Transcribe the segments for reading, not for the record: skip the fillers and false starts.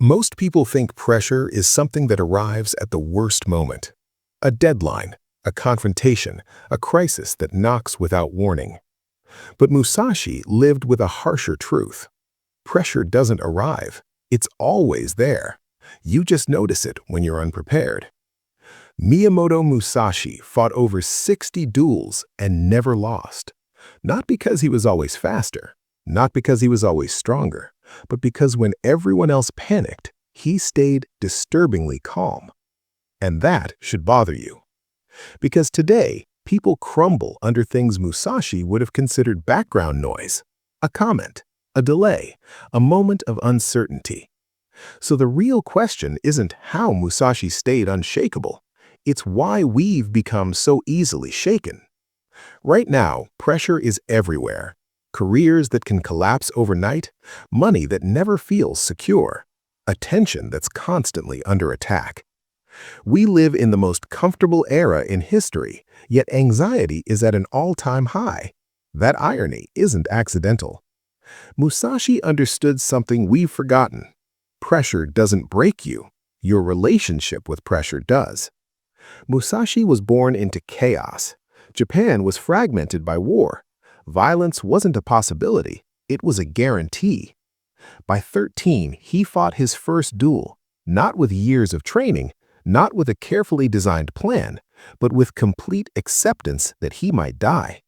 Most people think pressure is something that arrives at the worst moment. A deadline, a confrontation, a crisis that knocks without warning. But Musashi lived with a harsher truth. Pressure doesn't arrive. It's always there. You just notice it when you're unprepared. Miyamoto Musashi fought over 60 duels and never lost. Not because he was always faster, not because he was always stronger, but because when everyone else panicked, he stayed disturbingly calm. And that should bother you. Because today, people crumble under things Musashi would have considered background noise, a comment, a delay, a moment of uncertainty. So the real question isn't how Musashi stayed unshakable. It's why we've become so easily shaken. Right now, pressure is everywhere. Careers that can collapse overnight, money that never feels secure, attention that's constantly under attack. We live in the most comfortable era in history, yet anxiety is at an all-time high. That irony isn't accidental. Musashi understood something we've forgotten. Pressure doesn't break you. Your relationship with pressure does. Musashi was born into chaos. Japan was fragmented by war. Violence wasn't a possibility, it was a guarantee. By 13, he fought his first duel, not with years of training, not with a carefully designed plan, but with complete acceptance that he might die.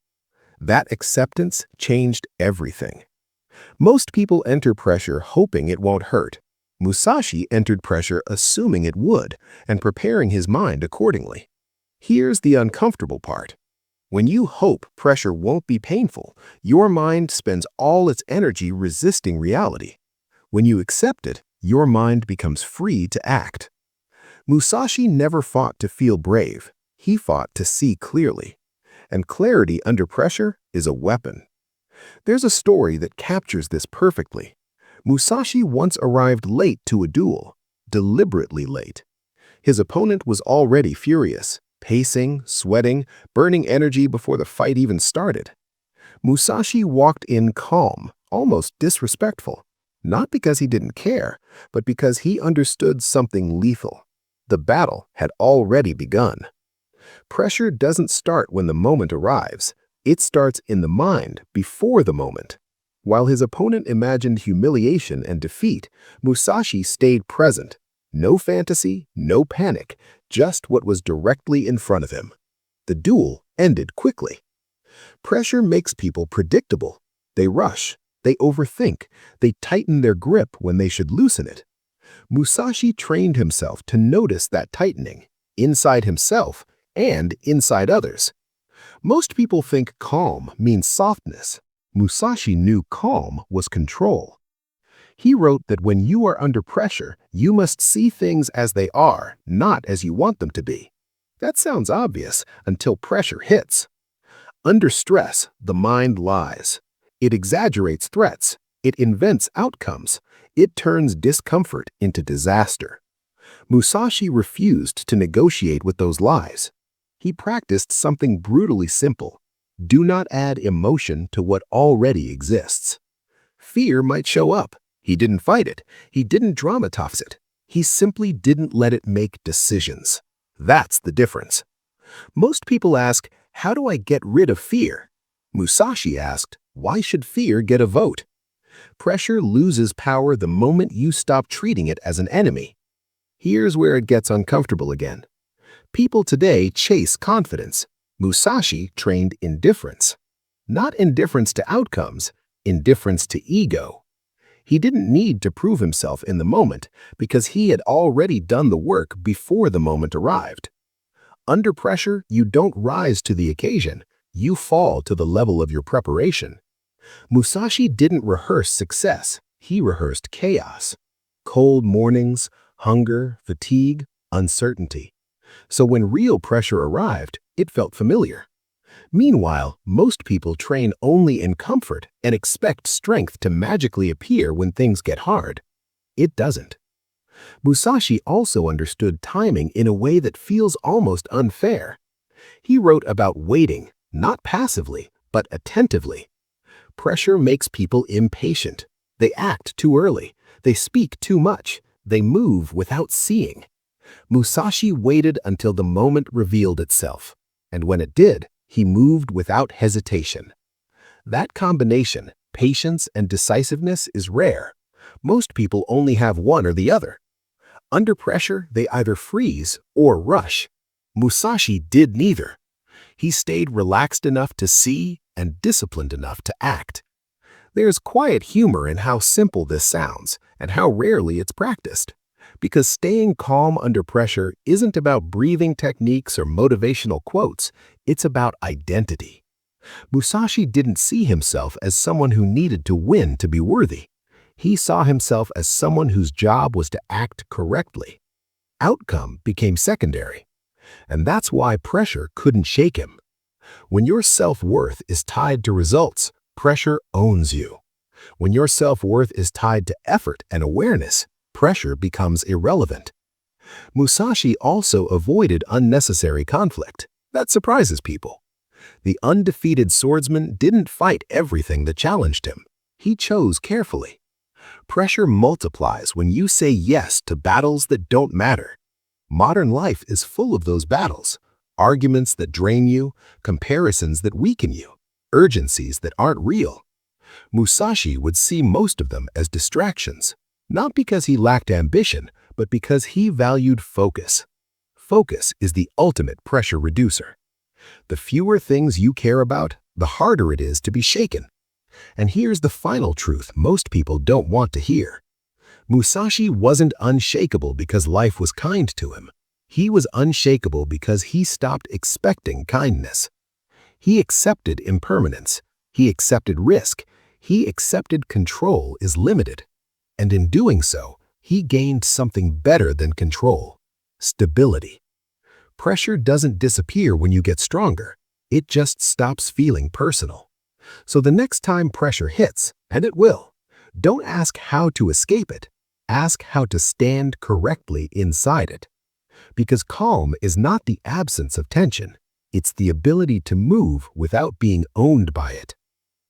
That acceptance changed everything. Most people enter pressure hoping it won't hurt. Musashi entered pressure assuming it would and preparing his mind accordingly. Here's the uncomfortable part. When you hope pressure won't be painful, your mind spends all its energy resisting reality. When you accept it, your mind becomes free to act. Musashi never fought to feel brave. He fought to see clearly. And clarity under pressure is a weapon. There's a story that captures this perfectly. Musashi once arrived late to a duel, deliberately late. His opponent was already furious, pacing, sweating, burning energy before the fight even started. Musashi walked in calm, almost disrespectful, not because he didn't care, but because he understood something lethal. The battle had already begun. Pressure doesn't start when the moment arrives. It starts in the mind before the moment. While his opponent imagined humiliation and defeat, Musashi stayed present. No fantasy, no panic, just what was directly in front of him. The duel ended quickly. Pressure makes people predictable. They rush, they overthink, they tighten their grip when they should loosen it. Musashi trained himself to notice that tightening, inside himself and inside others. Most people think calm means softness. Musashi knew calm was control. He wrote that when you are under pressure, you must see things as they are, not as you want them to be. That sounds obvious until pressure hits. Under stress, the mind lies. It exaggerates threats. It invents outcomes. It turns discomfort into disaster. Musashi refused to negotiate with those lies. He practiced something brutally simple. Do not add emotion to what already exists. Fear might show up. He didn't fight it. He didn't dramatize it. He simply didn't let it make decisions. That's the difference. Most people ask, how do I get rid of fear? Musashi asked, why should fear get a vote? Pressure loses power the moment you stop treating it as an enemy. Here's where it gets uncomfortable again. People today chase confidence. Musashi trained indifference. Not indifference to outcomes, indifference to ego. He didn't need to prove himself in the moment because he had already done the work before the moment arrived. Under pressure, you don't rise to the occasion. You fall to the level of your preparation. Musashi didn't rehearse success. He rehearsed chaos. Cold mornings, hunger, fatigue, uncertainty. So when real pressure arrived, it felt familiar. Meanwhile, most people train only in comfort and expect strength to magically appear when things get hard. It doesn't. Musashi also understood timing in a way that feels almost unfair. He wrote about waiting, not passively, but attentively. Pressure makes people impatient. They act too early. They speak too much. They move without seeing. Musashi waited until the moment revealed itself, and when it did, he moved without hesitation. That combination, patience and decisiveness, is rare. Most people only have one or the other. Under pressure, they either freeze or rush. Musashi did neither. He stayed relaxed enough to see and disciplined enough to act. There's quiet humor in how simple this sounds and how rarely it's practiced. Because staying calm under pressure isn't about breathing techniques or motivational quotes, it's about identity. Musashi didn't see himself as someone who needed to win to be worthy. He saw himself as someone whose job was to act correctly. Outcome became secondary. And that's why pressure couldn't shake him. When your self-worth is tied to results, pressure owns you. When your self-worth is tied to effort and awareness, pressure becomes irrelevant. Musashi also avoided unnecessary conflict. That surprises people. The undefeated swordsman didn't fight everything that challenged him. He chose carefully. Pressure multiplies when you say yes to battles that don't matter. Modern life is full of those battles. Arguments that drain you, comparisons that weaken you, urgencies that aren't real. Musashi would see most of them as distractions. Not because he lacked ambition, but because he valued focus. Focus is the ultimate pressure reducer. The fewer things you care about, the harder it is to be shaken. And here's the final truth most people don't want to hear. Musashi wasn't unshakable because life was kind to him. He was unshakable because he stopped expecting kindness. He accepted impermanence. He accepted risk. He accepted control is limited. And in doing so, he gained something better than control: stability. Pressure doesn't disappear when you get stronger. It just stops feeling personal. So the next time pressure hits, and it will, don't ask how to escape it. Ask how to stand correctly inside it. Because calm is not the absence of tension. It's the ability to move without being owned by it.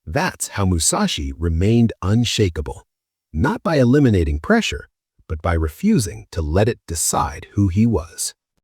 That's how Musashi remained unshakable. Not by eliminating pressure, but by refusing to let it decide who he was.